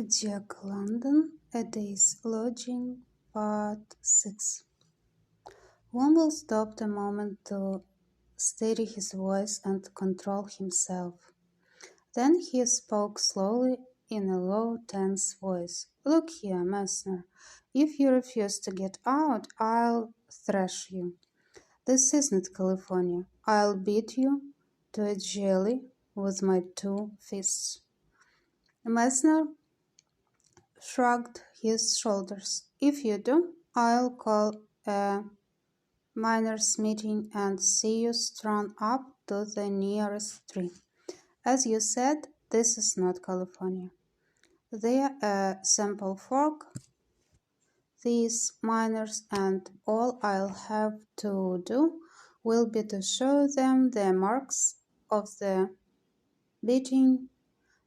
Jack London, A Day's Lodging, Part 6. Womble stopped a moment to steady his voice and control himself. Then he spoke slowly in a low, tense voice. "Look here, Messner. If you refuse to get out, I'll thrash you. This isn't California. I'll beat you to a jelly with my 2 fists." Messner shrugged his shoulders. "If you do, I'll call a miners' meeting and see you strung up to the nearest tree. As you said, this is not California. They're a simple folk, these miners, and all I'll have to do will be to show them the marks of the beating,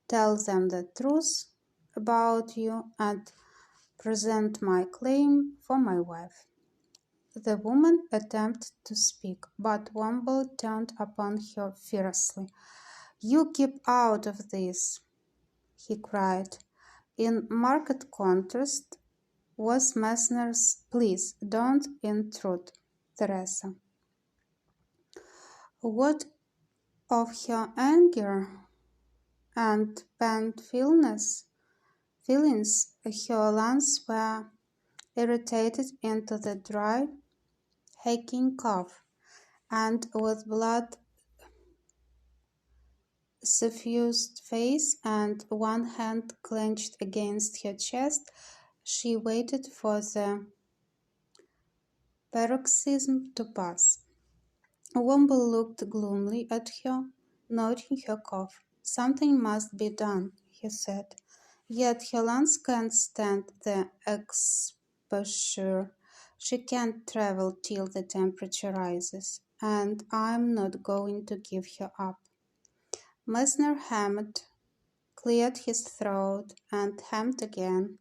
tell them the truth about you, and present my claim for my wife." The woman attempted to speak, but Womble turned upon her fiercely. "You keep out of this!" he cried. In marked contrast was Messner's "Please don't intrude, Teresa." What of her anger and pent feelings, her lungs were irritated into the dry, aching cough, and with blood suffused face and one hand clenched against her chest, she waited for the paroxysm to pass. Womble looked gloomily at her, noting her cough. "Something must be done," he said. "Yet her lungs can't stand the exposure. She can't travel till the temperature rises, and I'm not going to give her up." Messner hammed, cleared his throat, and hammed again,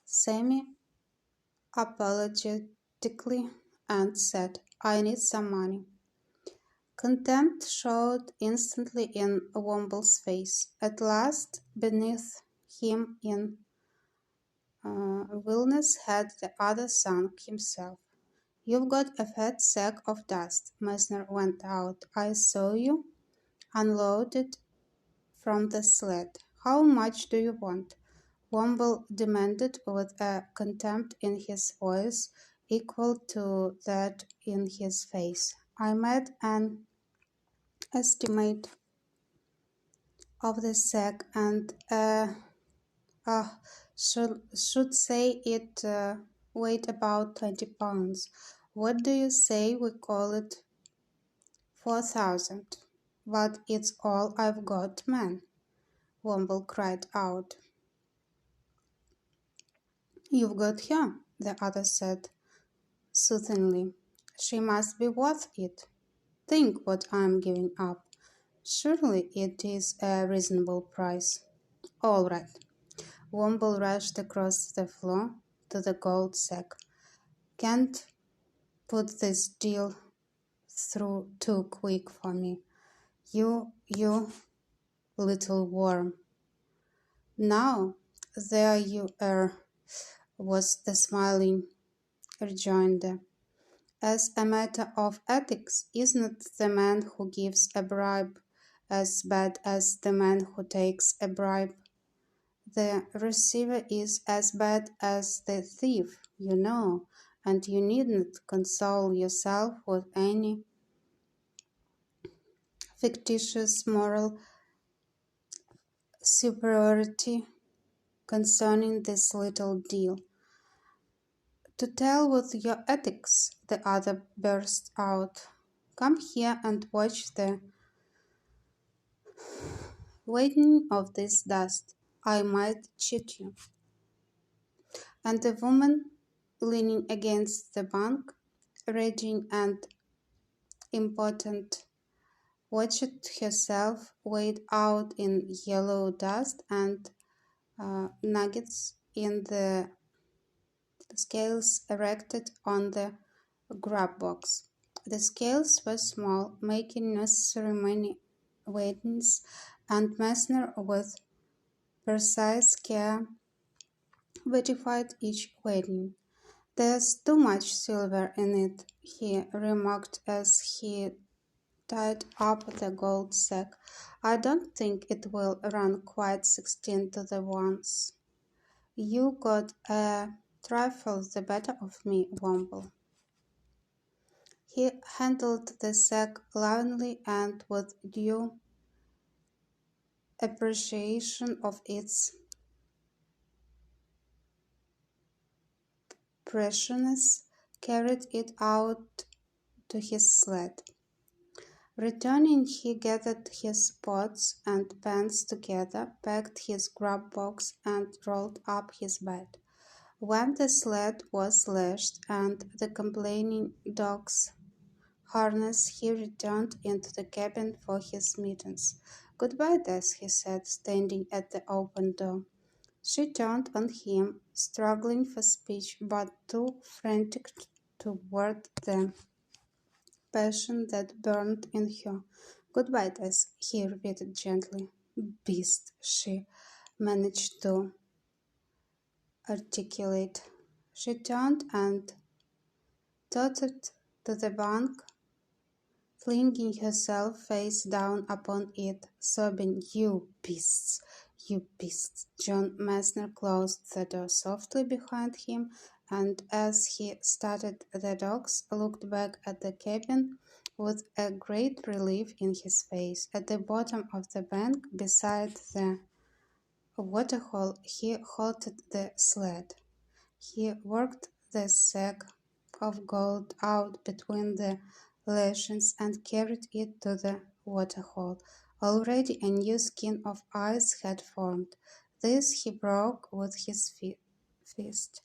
semi-apologetically, and said, "I need some money." Contempt showed instantly in Womble's face. At last, beneath him in Wilness had the other sunk himself. "You've got a fat sack of dust." Messner went out. "I saw you unload it from the sled. How much do you want?" Womble demanded with a contempt in his voice equal to that in his face. "I made an estimate of the sack and should say it weighed about 20 pounds. What do you say we call it?" 4,000. "But it's all I've got, man," Womble cried out. "You've got her," the other said soothingly. "She must be worth it. Think what I'm giving up. Surely it is a reasonable price." "All right." Womble rushed across the floor to the gold sack. "Can't put this deal through too quick for me. You little worm." "Now, there you are," was the smiling rejoinder. "As a matter of ethics, isn't the man who gives a bribe as bad as the man who takes a bribe? The receiver is as bad as the thief, you know, and you needn't console yourself with any fictitious moral superiority concerning this little deal." "To tell with your ethics," the other burst out. "Come here and watch the weighting of this dust. I might cheat you." And the woman, leaning against the bunk, raging and impotent, watched herself weighed out in yellow dust and nuggets in the scales erected on the grub box. The scales were small, making necessary many weightings, and Messner, with precise care verified each wedding. "There's too much silver in it," he remarked as he tied up the gold sack. "I don't think it will run quite 16 to the ones. You got a trifle the better of me, Womble." He handled the sack lovingly and with due appreciation of its preciousness, carried it out to his sled. Returning, he gathered his pots and pans together, packed his grub box, and rolled up his bed. When the sled was lashed and the complaining dogs harnessed, he returned into the cabin for his mittens. "Goodbye, Des," he said, standing at the open door. She turned on him, struggling for speech, but too frantic to word the passion that burned in her. "Goodbye, Des," he repeated gently. "Beast," she managed to articulate. She turned and tottered to the bunk, flinging herself face down upon it, sobbing, "You beasts! You beasts!" John Messner closed the door softly behind him, and as he started the dogs, looked back at the cabin with a great relief in his face. At the bottom of the bank, beside the waterhole, he halted the sled. He worked the sack of gold out between the lashings and carried it to the waterhole. Already a new skin of ice had formed. This he broke with his fist.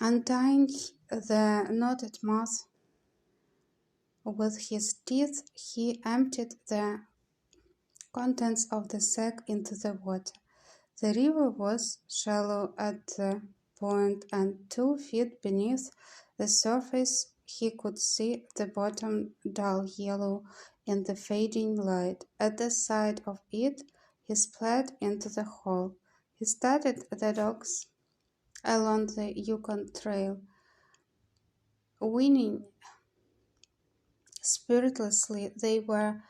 Untying the knotted mouth with his teeth, he emptied the contents of the sack into the water. The river was shallow at the point, and 2 feet beneath the surface he could see the bottom dull yellow in the fading light. At the sight of it, he splashed into the hole. He started the dogs along the Yukon Trail, whinnying spiritlessly. They were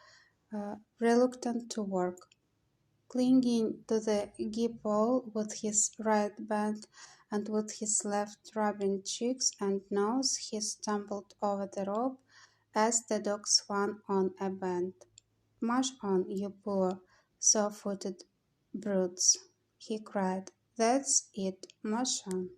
reluctant to work. Clinging to the gee-pole with his right hand and with his left rubbing cheeks and nose, he stumbled over the rope as the dog swung on a bend. "March on, you poor, sore-footed brutes," he cried. "That's it, march on."